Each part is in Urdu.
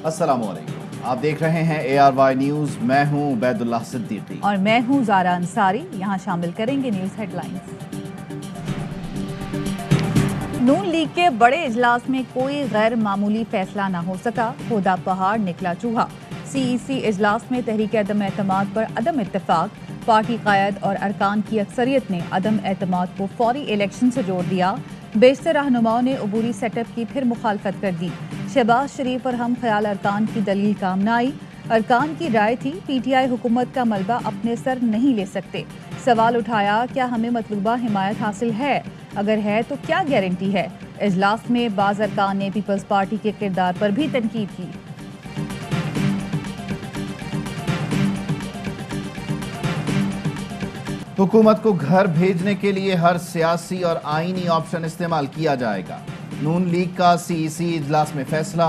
السلام علیکم، آپ دیکھ رہے ہیں ARY نیوز۔ میں ہوں عبید اللہ صدیقی اور میں ہوں زارا انصاری۔ یہاں شامل کریں گے نیوز ہیڈ لائنز۔ نون لیگ کے بڑے اجلاس میں کوئی غیر معمولی فیصلہ نہ ہو سکا، کھودا پہاڑ نکلا چوہا۔ CEC اجلاس میں تحریک عدم اعتماد پر عدم اتفاق، پارٹی قائد اور ارکان کی اکثریت نے عدم اعتماد کو فوری الیکشن سے جوڑ دیا۔ بیشتر رہنماؤں نے عبوری سیٹ اپ کی پھر مخالفت کر دی۔ شہباز شریف اور ہم خیال ارکان کی دلیل کام نہ آئی۔ ارکان کی رائے تھی PTI حکومت کا ملبہ اپنے سر نہیں لے سکتے۔ سوال اٹھایا، کیا ہمیں مطلوبہ حمایت حاصل ہے؟ اگر ہے تو کیا گارنٹی ہے؟ اجلاس میں بعض ارکان نے پیپلز پارٹی کے کردار پر بھی تنقید کی۔ حکومت کو گھر بھیجنے کے لیے ہر سیاسی اور آئینی آپشن استعمال کیا جائے گا، نون لیگ کا CEC اجلاس میں فیصلہ۔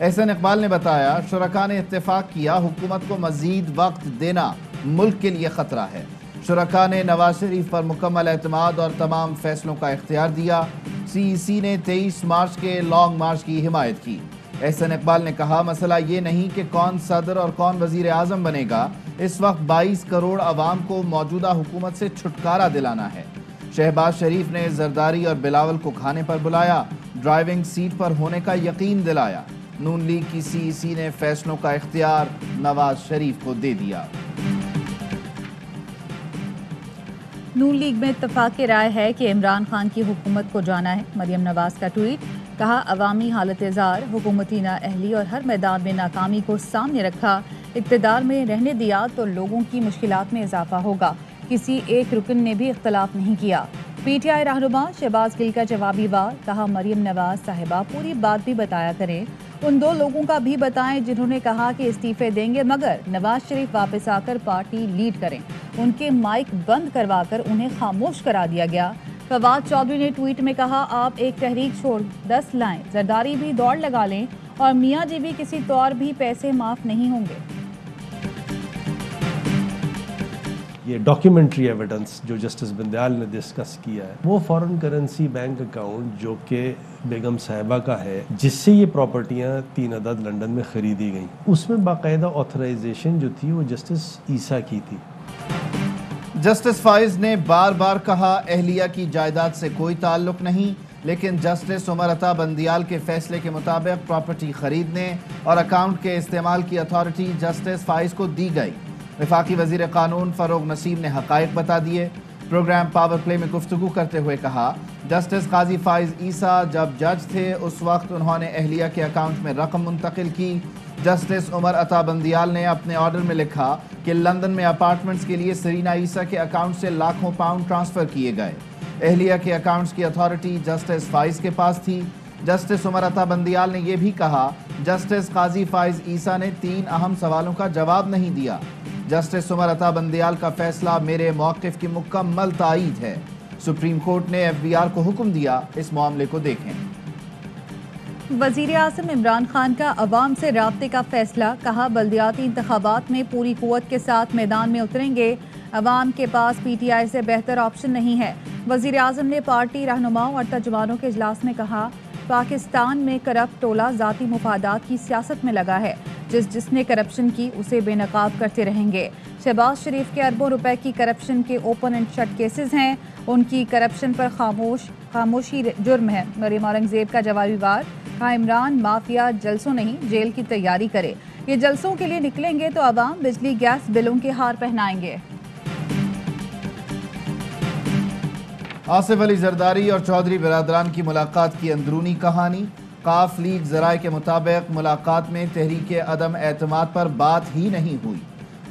احسن اقبال نے بتایا، شرکاء نے اتفاق کیا، حکومت کو مزید وقت دینا ملک کے لیے خطرہ ہے۔ شرکاء نے نواز شریف پر مکمل اعتماد اور تمام فیصلوں کا اختیار دیا۔ CEC نے 23 مارچ کے لانگ مارچ کی حمایت کی۔ احسن اقبال نے کہا، مسئلہ یہ نہیں کہ کون صدر اور کون وزیر اعظم بنے گا، اس وقت 22 کروڑ عوام کو موجودہ حکومت سے چھٹکارا دلانا ہے۔ شہباز شریف نے زرداری اور بلاول کو کھانے پر بلایا، ڈرائیونگ سیٹ پر ہونے کا یقین دلایا۔ نون لیگ کی CEC نے فیصلوں کا اختیار نواز شریف کو دے دیا۔ نون لیگ میں اتفاق رائے ہے کہ عمران خان کی حکومت کو جانا ہے۔ مریم نواز کا ٹویٹ، کہا عوامی حالت زار، حکومتی نااہلی اور ہر میدان میں ناکامی کو سامنے رکھا۔ اقتدار میں رہنے دیا تو لوگوں کی مشکلات میں اضافہ ہوگا۔ کسی ایک رکن نے بھی اختلاف نہیں کیا۔ PTI رہنما شہباز گل کا جوابی وار، کہا مریم نواز صاحبہ پوری بات بھی بتایا کریں، ان 2 لوگوں کا بھی بتائیں جنہوں نے کہا کہ استعفے دیں گے مگر نواز شریف واپس آ کر پارٹی لیڈ کریں۔ ان کے مائک بند کروا کر انہیں خاموش کرا دیا گیا۔ فواد چودھری نے ٹویٹ میں کہا، آپ ایک تحریک چھوڑ 10 لائیں، زرداری بھی دوڑ لگا لیں اور میاں جی بھی کسی طور بھی پیسے معاف نہیں ہوں گے۔ یہ ڈاکیومنٹری ایویڈنس جو جسٹس بندیال نے ڈسکس کیا ہے، وہ فارن کرنسی بینک اکاؤنٹ جو کہ بیگم صاحبہ کا ہے، جس سے یہ پراپرٹیاں 3 عدد لنڈن میں خریدی گئیں، اس میں باقاعدہ آتھرائزیشن جو تھی وہ جسٹس عیسیٰ کی تھی۔ جسٹس فائز نے بار بار کہا، اہلیہ کی جائیداد سے کوئی تعلق نہیں، لیکن جسٹس عمر عطا بندیال کے فیصلے کے مطابق پراپرٹی خریدنے اور اکاؤنٹ کے استعمال کی اتھارٹی جسٹس فائز کو دی گئی۔ وفاقی وزیر قانون فروغ نسیم نے حقائق بتا دیے۔ پروگرام پاور پلے میں گفتگو کرتے ہوئے کہا، جسٹس قاضی فائز عیسیٰ جب جج تھے اس وقت انہوں نے اہلیہ کے اکاؤنٹ میں رقم منتقل کی۔ جسٹس عمر عطا بندیال نے اپنے آرڈر میں لکھا کہ لندن میں اپارٹمنٹس کے لیے سرینا عیسیٰ کے اکاؤنٹ سے لاکھوں پاؤنڈ ٹرانسفر کیے گئے۔ اہلیہ کے اکاؤنٹس کی اتھارٹی جسٹس فائز کے پاس تھی۔ جسٹس عمر عطا بندیال نے یہ بھی کہا، جسٹس قاضی فائز عیسیٰ نے 3 اہم سوالوں کا جواب نہیں دیا۔ جسٹس عمر عطا بندیال کا فیصلہ میرے موقف کی مکمل تائید ہے۔ سپریم کورٹ نے FBR کو حکم دیا، اس معاملے کو دیکھیں۔ وزیر اعظم عمران خان کا عوام سے رابطے کا فیصلہ، کہا بلدیاتی انتخابات میں پوری قوت کے ساتھ میدان میں اتریں گے، عوام کے پاس PTI سے بہتر آپشن نہیں ہے۔ وزیر اعظم نے پارٹی رہنماؤں اور ترجمانوں کے اجلاس میں کہا، پاکستان میں کرپٹ ٹولہ ذاتی مفادات کی سیاست میں لگا ہے، جس نے کرپشن کی اسے بے نقاب کرتے رہیں گے۔ شہباز شریف کے اربوں روپے کی کرپشن کے اوپن اینڈ شٹ کیسز ہیں، ان کی کرپشن پر خاموشی جرم ہے۔ مریم اورنگزیب کا جوابی وار، کہا عمران مافیا جلسوں نہیں جیل کی تیاری کرے، یہ جلسوں کے لیے نکلیں گے تو عوام بجلی گیس بلوں کے ہار پہنائیں گے۔ آصف علی زرداری اور چودھری برادران کی ملاقات کی اندرونی کہانی۔ قاف لیگ ذرائع کے مطابق ملاقات میں تحریک عدم اعتماد پر بات ہی نہیں ہوئی۔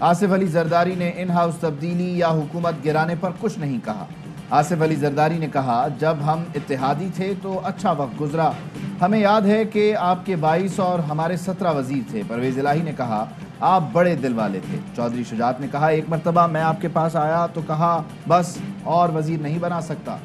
آصف علی زرداری نے ان ہاؤس تبدیلی یا حکومت گرانے پر کچھ نہیں کہا۔ آصف علی زرداری نے کہا، جب ہم اتحادی تھے تو اچھا وقت گزرا، ہمیں یاد ہے کہ آپ کے 22 اور ہمارے 17 وزیر تھے۔ پرویز الہی نے کہا، آپ بڑے دل والے تھے۔ چودھری شجاعت نے کہا، ایک مرتبہ میں آپ کے پاس آیا تو کہا بس اور وزیر نہیں بنا سکتا۔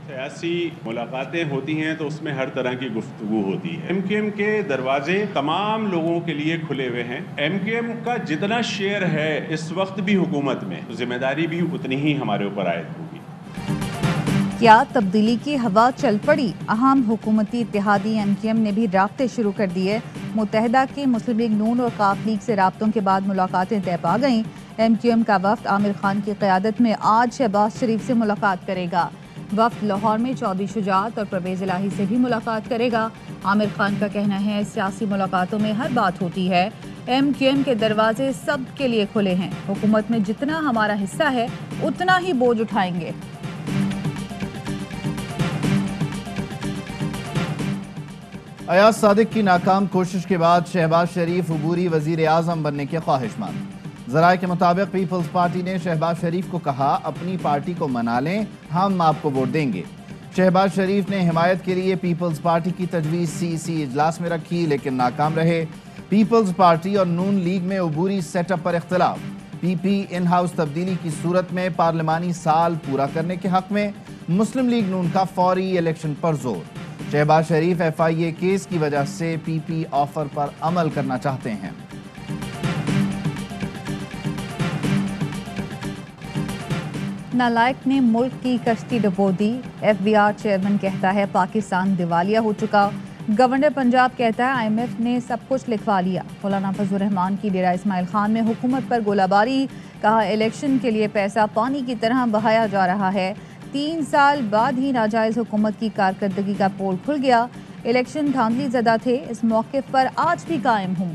سیاسی ملاقاتیں ہوتی ہیں تو اس میں ہر طرح کی گفتگو ہوتی ہے۔ MQM کے دروازے تمام لوگوں کے لیے کھلے ہوئے ہیں۔ MQM کا جتنا شیئر ہے اس وقت بھی حکومت میں، ذمہ داری بھی اتنی ہی ہمارے اوپر عائد ہوگی۔ کیا تبدیلی کی ہوا چل پڑی؟ اہم حکومتی اتحادی MQM نے بھی رابطے شروع کر دیے۔ متحدہ کی مسلم لیگ نون اور قاف لیگ سے رابطوں کے بعد ملاقاتیں طے پا گئیں۔ MQM کا وفد عامر خان کی قیادت میں آج شہباز شریف سے ملاقات کرے گا۔ وفد لاہور میں چودھری شجاعت اور پرویز الہی سے بھی ملاقات کرے گا۔ عامر خان کا کہنا ہے سیاسی ملاقاتوں میں ہر بات ہوتی ہے، MQM کے دروازے سب کے لیے کھلے ہیں، حکومت میں جتنا ہمارا حصہ ہے اتنا ہی بوجھ اٹھائیں گے۔ ایاز صادق کی ناکام کوشش کے بعد شہباز شریف عبوری وزیر اعظم بننے کے خواہش مند۔ ذرائع کے مطابق پیپلز پارٹی نے شہباز شریف کو کہا اپنی پارٹی کو منا لیں، ہم آپ کو ووٹ دیں گے۔ شہباز شریف نے حمایت کے لیے پیپلز پارٹی کی تجویز CEC اجلاس میں رکھی لیکن ناکام رہے۔ پیپلز پارٹی اور نون لیگ میں عبوری سیٹ اپ پر اختلاف۔ PP ان ہاؤس تبدیلی کی صورت میں پارلیمانی سال پورا کرنے کے حق میں، مسلم لیگ نون کا فوری الیکشن پر زور۔ شہباز شریف FIA کیس کی وجہ سے PP آفر پر عمل کرنا چاہتے ہیں۔ نالائق نے ملک کی کشتی ڈبو دی، FBR چیئرمین کہتا ہے پاکستان دیوالیہ ہو چکا۔ گورنر پنجاب کہتا ہے IMF نے سب کچھ لکھوا لیا۔ مولانا فضل الرحمان کی ڈیرہ اسماعیل خان میں حکومت پر گولہ باری، کہا الیکشن کے لیے پیسہ پانی کی طرح بہایا جا رہا ہے۔ 3 سال بعد ہی ناجائز حکومت کی کارکردگی کا پول کھل گیا، الیکشن دھاندلی زدہ تھے، اس موقف پر آج بھی قائم ہوں۔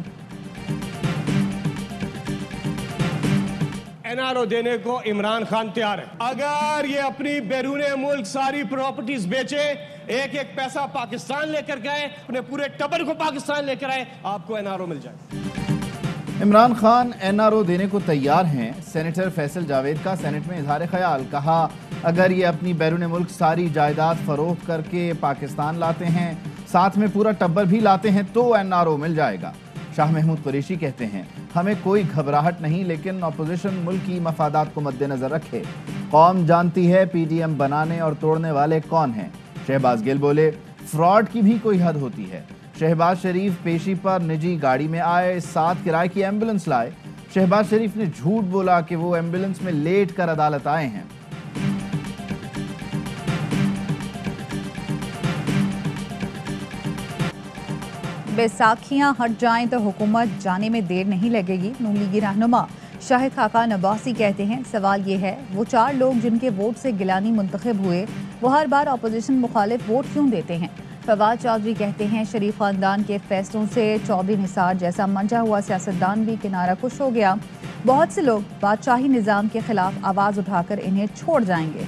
NRO دینے کو عمران خان تیار ہے، اگر یہ اپنی بیرون ملک ساری پراپرٹیز بیچے، ایک ایک پیسہ پاکستان لے کر گئے، اپنے پورے ٹبر کو پاکستان لے کر آئے، آپ کو NRO مل جائے۔ عمران خان NRO دینے کو تیار ہیں۔ سینیٹر فیصل جاوید کا سینٹ میں اظہار خیال، کہا اگر یہ اپنی بیرون ملک ساری جائیداد فروخت کر کے پاکستان لاتے ہیں، ساتھ میں پورا ٹبر بھی لاتے ہیں تو NRO مل جائے گا۔ شاہ محمود قریشی کہتے ہیں ہمیں کوئی گھبراہٹ نہیں، لیکن اپوزیشن ملکی مفادات کو مد نظر رکھے، قوم جانتی ہے PDM بنانے اور توڑنے والے کون ہیں۔ شہباز گل بولے فراڈ کی بھی کوئی حد ہوتی ہے۔ شہباز شریف پیشی پر نجی گاڑی میں آئے، 7 کرائے کی ایمبولنس لائے۔ شہباز شریف نے جھوٹ بولا کہ وہ ایمبولنس میں لیٹ کر عدالت آئے ہیں۔ بیساکھیاں ہٹ جائیں تو حکومت جانے میں دیر نہیں لگے گی، نون لیگی رہنما شاہد خاقان عباسی کہتے ہیں سوال یہ ہے وہ 4 لوگ جن کے ووٹ سے گیلانی منتخب ہوئے وہ ہر بار اپوزیشن مخالف ووٹ کیوں دیتے ہیں؟ فواد چودھری کہتے ہیں شریف خاندان کے فیصلوں سے چودھری نثار جیسا منجا ہوا سیاستدان بھی کنارہ کش ہو گیا، بہت سے لوگ بادشاہی نظام کے خلاف آواز اٹھا کر انہیں چھوڑ جائیں گے۔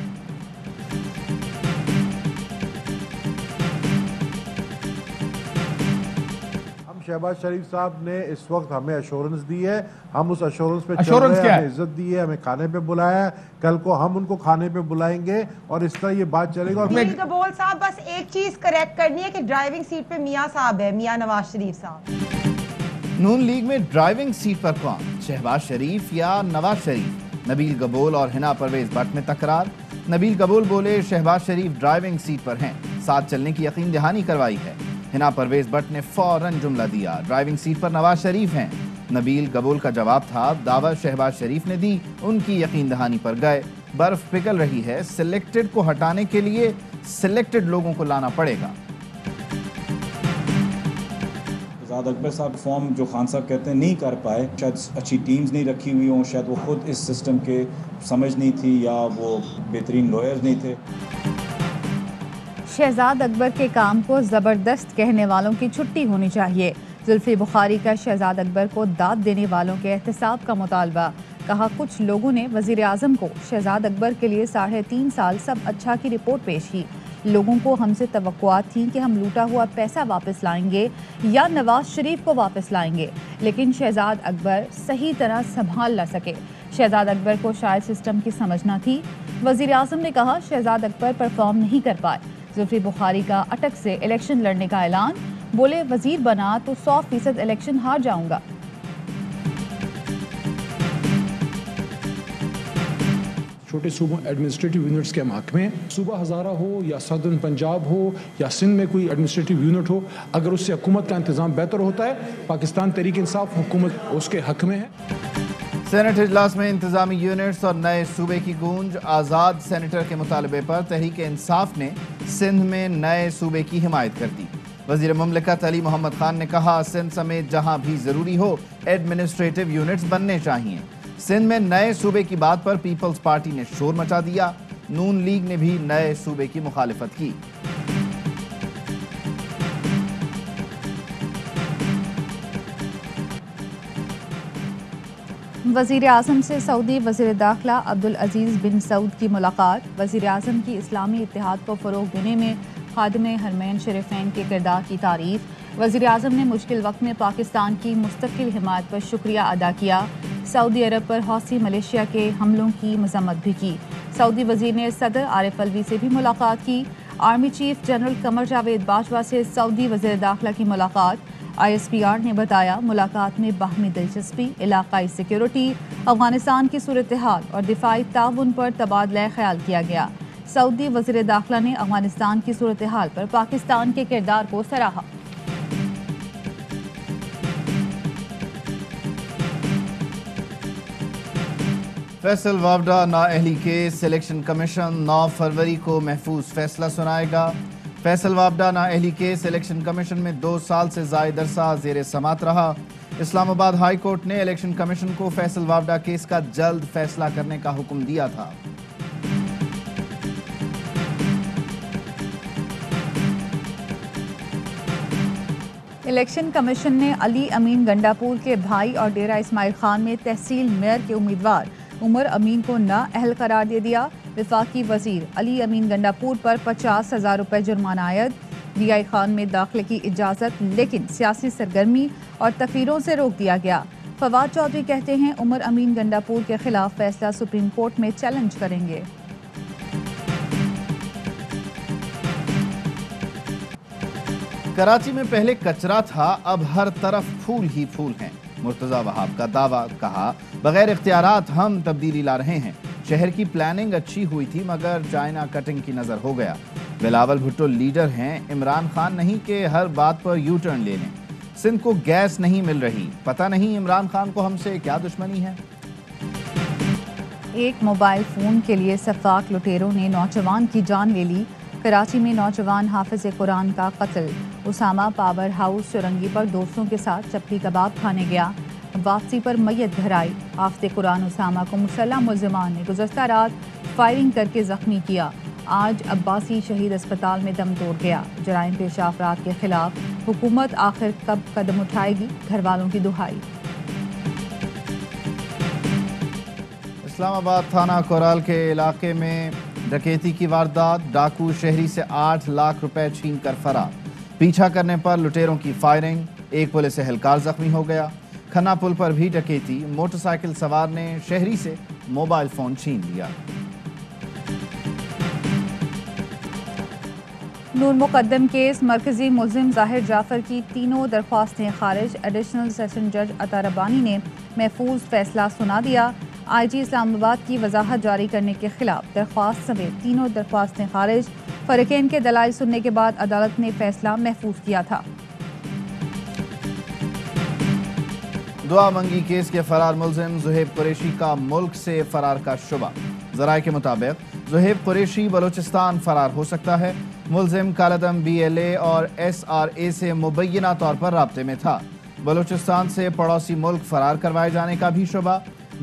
شہباز شریف صاحب نے اس وقت ہمیں ایشورنس دی ہے، ہم اس ایشورنس پہ چل رہے ہیں، ہمیں عزت دی ہے، ہمیں کھانے پہ بلایا ہے، کل کو ہم ان کو کھانے پہ بلائیں گے اور اس طرح یہ بات چلے گا۔ نبیل گبول صاحب بس ایک چیز کریکٹ کرنی ہے کہ ڈرائیونگ سیٹ پہ میاں صاحب ہے، میاں نواز شریف صاحب۔ نون لیگ میں ڈرائیونگ سیٹ پر کون، شہباز شریف یا نواز شریف؟ نبیل گبول اور حنا پرویز بٹ میں تکرار۔ نبیل گبول بولے شہباز شریف ڈرائیونگ سیٹ پر ہیں، ساتھ چلنے کی یقین دہانی کروائی ہے۔ حنا پرویز بٹ نے فوراً جملہ دیا ڈرائیونگ سیٹ پر نواز شریف ہیں۔ نبیل گبول کا جواب تھا دعویٰ شہباز شریف نے دی، ان کی یقین دہانی پر گئے۔ برف پگھل رہی ہے، سلیکٹڈ کو ہٹانے کے لیے سلیکٹڈ لوگوں کو لانا پڑے گا۔ شہزاد اکبر صاحب فارم جو خان صاحب کہتے ہیں نہیں کر پائے، شاید اچھی ٹیمز نہیں رکھی ہوئی ہوں، شاید وہ خود اس سسٹم کے سمجھ نہیں تھی یا وہ بہترین لوئرز نہیں تھے۔ شہزاد اکبر کے کام کو زبردست کہنے والوں کی چھٹی ہونی چاہیے۔ زلفی بخاری کا شہزاد اکبر کو داد دینے والوں کے احتساب کا مطالبہ، کہا کچھ لوگوں نے وزیر اعظم کو شہزاد اکبر کے لیے 3.5 سال سب اچھا کی رپورٹ پیش کی۔ لوگوں کو ہم سے توقعات تھیں کہ ہم لوٹا ہوا پیسہ واپس لائیں گے یا نواز شریف کو واپس لائیں گے، لیکن شہزاد اکبر صحیح طرح سنبھال نہ سکے۔ شہزاد اکبر کو شاید سسٹم کی سمجھ نہ تھی۔ وزیر اعظم نے کہا شہزاد اکبر پرفارم نہیں کر پائے۔ زلفی بخاری کا اٹک سے الیکشن لڑنے کا اعلان، بولے وزیر بنا تو 100% الیکشن ہار جاؤں گا۔ چھوٹے صوبوں ایڈمنسٹریٹو یونٹس کے محکمے، صوبہ ہزارہ ہو یا سدرن پنجاب ہو یا سندھ میں کوئی ایڈمنسٹریٹو یونٹ ہو، اگر اس سے حکومت کا انتظام بہتر ہوتا ہے، پاکستان تحریک انصاف حکومت اس کے حق میں ہے۔ سینٹ اجلاس میں انتظامی یونٹس اور نئے صوبے کی گونج. آزاد سینیٹر کے مطالبے پر تحریک انصاف نے سندھ میں نئے صوبے کی حمایت کر دی. وزیر مملکت علی محمد خان نے کہا سندھ سمیت جہاں بھی ضروری ہو ایڈمنسٹریٹو یونٹس بننے چاہیے. سندھ میں نئے صوبے کی بات پر پیپلز پارٹی نے شور مچا دیا. نون لیگ نے بھی نئے صوبے کی مخالفت کی. وزیر اعظم سے سعودی وزیر داخلہ عبدالعزیز بن سعود کی ملاقات. وزیر اعظم کی اسلامی اتحاد کو فروغ دینے میں خادم حرمین شریفین کے کردار کی تعریف. وزیر اعظم نے مشکل وقت میں پاکستان کی مستقل حمایت پر شکریہ ادا کیا. سعودی عرب پر حوثی ملیشیا کے حملوں کی مذمت بھی کی. سعودی وزیر نے صدر عارف الوی سے بھی ملاقات کی. Army chief general Qamar Javed Bajwa سے سعودی وزیر داخلہ کی ملاقات. ISPR نے بتایا ملاقات میں باہمی دلچسپی، علاقائی سیکیورٹی، افغانستان کی صورتحال اور دفاعی تعاون پر تبادلہ خیال کیا گیا. سعودی وزیر داخلہ نے افغانستان کی صورتحال پر پاکستان کے کردار کو سراہا. فیصل وابڈا نااہلی کیس. الیکشن کمیشن 9 فروری کو محفوظ فیصلہ سنائے گا. فیصل وابڈا نااہلی کیس الیکشن کمیشن میں 2 سال سے زائد عرصہ زیر سماعت رہا. اسلام آباد ہائی کورٹ نے الیکشن کمیشن کو فیصل وابڈا کیس کا جلد فیصلہ کرنے کا حکم دیا تھا. الیکشن کمیشن نے علی امین گنڈاپور کے بھائی اور ڈیرہ اسماعیل خان میں تحصیل میئر کے امیدوار عمر امین کو نااہل قرار دے دیا. وفاقی وزیر علی امین گنڈاپور پر 50,000 روپے جرمانہ عائد. DI خان میں داخلے کی اجازت لیکن سیاسی سرگرمی اور تقریروں سے روک دیا گیا. فواد چودھری کہتے ہیں عمر امین گنڈاپور کے خلاف فیصلہ سپریم کورٹ میں چیلنج کریں گے. کراچی میں پہلے کچرا تھا، اب ہر طرف پھول ہی پھول ہیں. مرتضی وہاب کا دعویٰ. کہا بغیر اختیارات ہم تبدیلی لا رہے ہیں. شہر کی پلاننگ اچھی ہوئی تھی مگر چائنا کٹنگ کی نظر ہو گیا. بلاول بھٹو لیڈر ہیں، عمران خان نہیں کہ ہر بات پر یو ٹرن لے لیں. سندھ کو گیس نہیں مل رہی، پتہ نہیں عمران خان کو ہم سے کیا دشمنی ہے. ایک موبائل فون کے لیے سفاک لٹیروں نے نوجوان کی جان لے لی. کراچی میں نوجوان حافظ قرآن کا قتل. اسامہ پاور ہاؤس چورنگی پر دوستوں کے ساتھ چپلی کباب کھانے گیا. واپسی پر میت گھر آئی. حافظ قرآن اسامہ کو مسلح ملزمان نے گزشتہ رات فائرنگ کر کے زخمی کیا. آج عباسی شہید اسپتال میں دم توڑ گیا. جرائم پیشہ افراد کے خلاف حکومت آخر کب قدم اٹھائے گی، گھر والوں کی دہائی. اسلام آباد تھانہ کورال کے علاقے میں ڈکیتی کی واردات. ڈاکو شہری سے 8 لاکھ روپے چھین کر فرار. پیچھا کرنے پر لٹیروں کی فائرنگ. ایک پولیس اہلکار زخمی ہو گیا. کھنا پل پر بھی ڈکیتی. موٹر سائیکل سوار نے شہری سے موبائل فون چھین لیا. نون مقدم کیس. مرکزی ملزم ظاہر جعفر کی تینوں درخواستیں خارج. ایڈیشنل سیشن جج عطا ربانی نے محفوظ فیصلہ سنا دیا. IG اسلام آباد کی وضاحت جاری کرنے کے خلاف درخواست سمیت تینوں درخواستیں خارج. فریقین کے دلائل سننے کے بعد عدالت نے فیصلہ محفوظ کیا تھا. دعا منگی کیس کے فرار ملزم زہیب قریشی کا ملک سے فرار کا شبہ. ذرائع کے مطابق زہیب قریشی بلوچستان فرار ہو سکتا ہے. ملزم کالعدم BLA اور SRA سے مبینہ طور پر رابطے میں تھا. بلوچستان سے پڑوسی ملک فرار کروائے جانے کا بھی شبہ.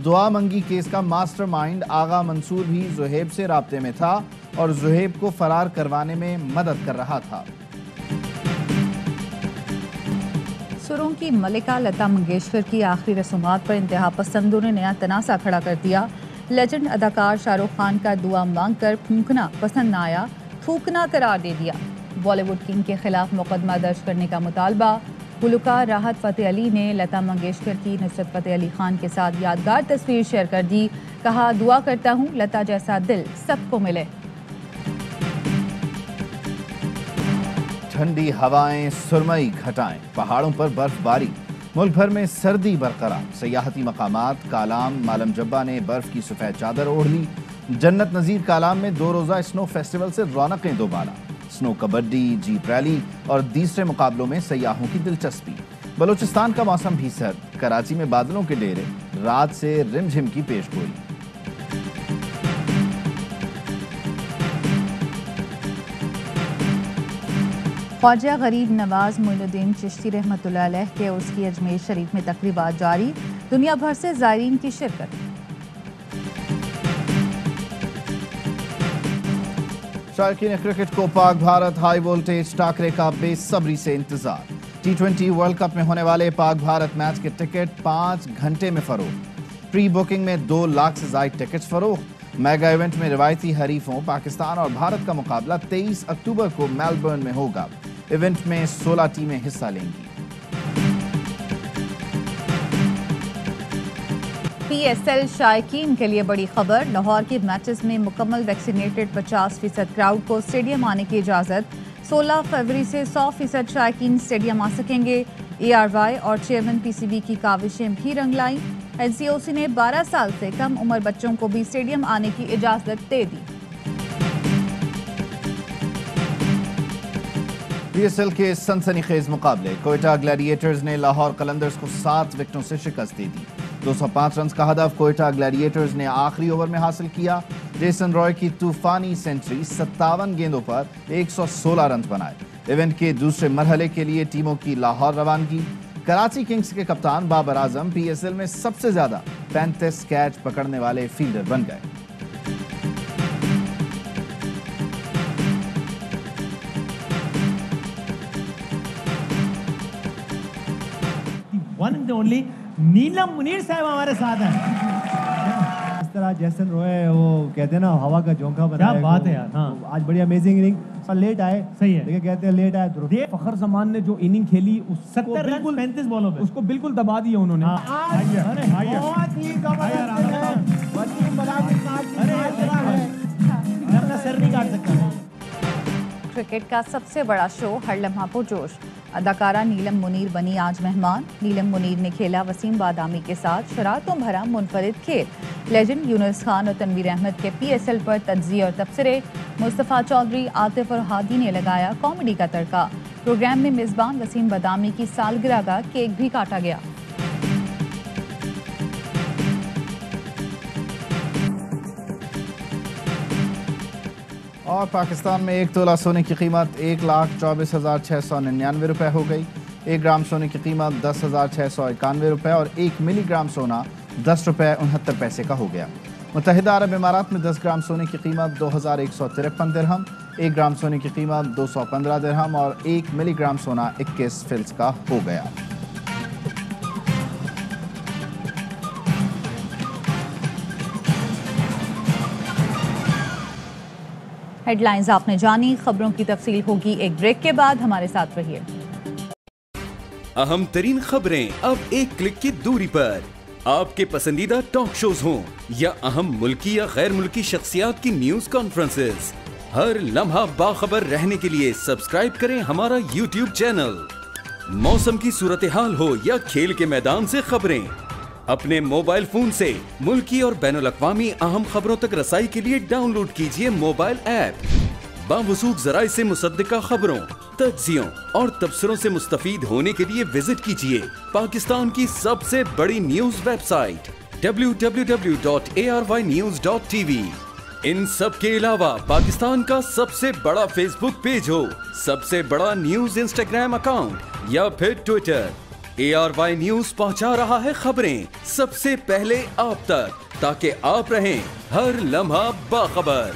دعا منگی کیس کا ماسٹر مائنڈ آغا منصور بھی زہیب سے رابطے میں تھا اور زہیب کو فرار کروانے میں مدد کر رہا تھا. سروں کی ملکہ لتا منگیشکر کی آخری رسومات پر انتہا پسندوں نے نیا تنازع کھڑا کر دیا. لیجنڈ اداکار شاہ رخ خان کا دعا مانگ کر پھونکنا پسند نہ آیا، تھوکنا قرار دے دیا. بالی ووڈ کنگ کے خلاف مقدمہ درج کرنے کا مطالبہ. گلوکار راحت فتح علی نے لتا منگیشکر کی نصرت فتح علی خان کے ساتھ یادگار تصویر شیئر کر دی. کہا دعا کرتا ہوں لتا جیسا دل سب کو ملے. ٹھنڈی ہوائیں، سرمئی گھٹائیں، پہاڑوں پر برف باری. ملک بھر میں سردی برقرار. سیاحتی مقامات کالام، مالم جبہ نے برف کی سفید چادر اوڑھ لی. جنت نظیر کالام میں 2 روزہ اسنو فیسٹیول سے رونقیں دوبالا. اسنو کبڈی، جیپ ریلی اور دوسرے مقابلوں میں سیاحوں کی دلچسپی. بلوچستان کا موسم بھی سرد. کراچی میں بادلوں کے ڈیرے، رات سے رمجھم کی پیش گوئی۔ خواجہ غریب نواز معین الدین چشتی رحمۃ اللہ علیہ کے عرس کی اجمیر شریف میں تقریبات جاری، دنیا بھر سے زائرین کی شرکت۔ شائقین کرکٹ کو پاک بھارت ہائی وولٹیج ٹاکرے کا بے صبری سے انتظار۔ T20 ورلڈ کپ میں ہونے والے پاک بھارت میچ کے ٹکٹ 5 گھنٹے میں فروخت۔ پری بکنگ میں 2 لاکھ سے زائد ٹکٹس فروخت۔ میگا ایونٹ میں روایتی حریفوں پاکستان اور بھارت کا مقابلہ 23 اکتوبر کو میلبرن میں ہوگا۔ ایونٹ میں 16 ٹیمیں حصہ لیں گی۔ PSL شائقین کے لیے بڑی خبر، لاہور کے میچز میں مکمل ویکسینیٹڈ 50% کراؤڈ کو اسٹیڈیم آنے کی اجازت۔ 16 فروری سے 100% شائقین اسٹیڈیم آ سکیں گے۔ ARY اور چیئرمین PCB کی کاوشیں بھی رنگ لائیں۔ NCOC نے 12 سال سے کم عمر بچوں کو بھی اسٹیڈیم آنے کی اجازت دے دی۔ PSL کے سنسنی خیز مقابلے، کوئٹہ گلیڈیٹرز نے لاہور قلندرز کو 7 وکٹوں سے شکست دے دی۔ 205 رنز کا ہدف کوئٹہ گلیڈیٹرز نے آخری اوور میں حاصل کیا۔ جیسن رائے کی طوفانی سینچری 57 گیندوں پر 116 رنز بنائے۔ ایونٹ کے دوسرے مرحلے کے لیے ٹیموں کی لاہور روانگی۔ کراچی کنگز کے کپتان بابر اعظم PSL میں سب سے زیادہ 35 کیچ پکڑنے والے فیلڈر بن گئے۔ ون اینڈ اونلی نیلم منیر صاحب ہمارے ساتھ ہیں۔ اس طرح جیسن روئے وہ کہتے ہیں نا ہوا کا جھونکا بنا، کیا بات ہے یار۔ ہاں آج بڑی امیزنگ اننگ، لیٹ آئے، صحیح ہے، لیکن کہتے ہیں لیٹ آئے درست۔ فخر زمان نے جو اننگ کھیلی اس 70 رن 35 بالوں پہ اس کو بالکل دبا دیا انہوں نے۔ اپنا سر نہیں کاٹ سکتا۔ کرکٹ کا سب سے بڑا شو ہر لمحہ پرجوش، اداکارہ نیلم منیر بنی آج مہمان۔ نیلم منیر نے کھیلا وسیم بادامی کے ساتھ شرارتوں بھرا منفرد کھیل۔ لیجنڈ یونس خان اور تنویر احمد کے PSL پر تجزیے اور تبصرے، مصطفیٰ چودھری، عاطف اور ہادی نے لگایا کامیڈی کا تڑکا۔ پروگرام میں میزبان وسیم بادامی کی سالگرہ کا کیک بھی کاٹا گیا۔ اور پاکستان میں 1 تولہ سونے کی قیمت 1,24,699 روپے ہو گئی۔ 1 گرام سونے کی قیمت 10,691 روپے اور 1 ملی گرام سونا 10 روپے 69 پیسے کا ہو گیا۔ متحدہ عرب امارات میں 10 گرام سونے کی قیمت 2,153 درہم، 1 گرام سونے کی قیمت 215 درہم اور 1 ملی گرام سونا 21 فلس کا ہو گیا۔ ہیڈ لائنز آپ نے جانی، خبروں کی تفصیل ہوگی ایک بریک کے بعد، ہمارے ساتھ رہیے۔ اہم ترین خبریں اب ایک کلک کی دوری پر، آپ کے پسندیدہ ٹاک شوز ہوں یا اہم ملکی یا غیر ملکی شخصیات کی نیوز کانفرنسز، ہر لمحہ باخبر رہنے کے لیے سبسکرائب کریں ہمارا YouTube چینل۔ موسم کی صورتحال ہو یا کھیل کے میدان سے خبریں، اپنے موبائل فون سے ملکی اور بین الاقوامی اہم خبروں تک رسائی کے لیے ڈاؤن لوڈ کیجیے موبائل ایپ۔ باوثوق ذرائع سے مصدقہ خبروں، تجزیوں اور تبصروں سے مستفید ہونے کے لیے وزٹ کیجیے پاکستان کی سب سے بڑی نیوز ویب سائٹ www.arYnews.tv۔ ان سب کے علاوہ پاکستان کا سب سے بڑا فیس بک پیج ہو، سب سے بڑا نیوز انسٹاگرام اکاؤنٹ یا پھر ٹویٹر، ARY نیوز پہنچا رہا ہے خبریں سب سے پہلے آپ تک، تاکہ آپ رہیں ہر لمحہ باخبر۔